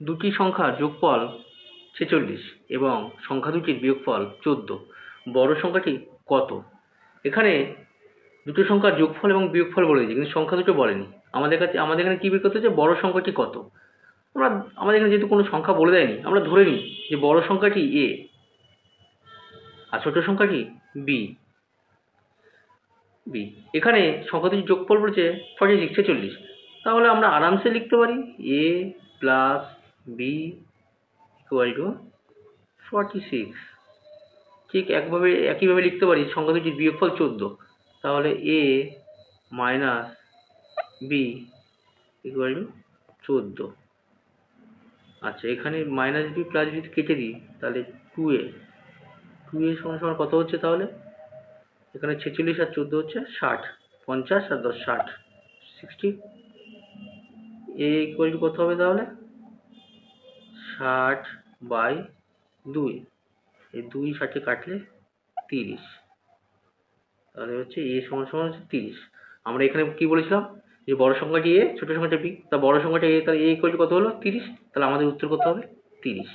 দুটি সংখ্যার যোগফল 46 এবং সংখ্যা দুটির বিয়োগফল 14, বড় সংখ্যাটি কত? এখানে দুটো সংখ্যার যোগফল এবং বিয়োগফল বলে দিয়েছে, কিন্তু সংখ্যা দুটো বলেনি। আমাদের এখানে কি বের করতে হচ্ছে, বড় সংখ্যাটি কত। আমাদের এখানে যেহেতু কোনো সংখ্যা বলে দেয়নি, আমরা ধরে নিই যে বড় সংখ্যাটি a আর ছোট সংখ্যাটি b। এখানে সংখ্যা দুটির যোগফল বলেছে 46। তাহলে আমরা আরামসে লিখতে পারি a plus b equal to 46। ঠিক একইভাবে লিখতে পারি সংখ্যা দুটির বিয়োগফল 14। তাহলে a minus b equal to 14। আচ্ছা, এখানে মাইনাস বি প্লাস বি কেটে দিই, তাহলে 2a সমান কত হচ্ছে? তাহলে এখানে 46 আর 14 হচ্ছে 60, 50 আর 10 60, 60। a ইকুয়াল টু কত হবে তাহলে? 60/2। এই 2 60 কাটলে 30। তাহলে হচ্ছে a সমান হচ্ছে 30। আমরা এখানে কি বলেছিলাম যে বড় সংখ্যাটি a, ছোট সংখ্যাটা b। তা বড় সংখ্যাটা a, তাহলে a ইকুয়াল টু কত হলো? 30। তাহলে আমাদের উত্তর কত হবে? 30।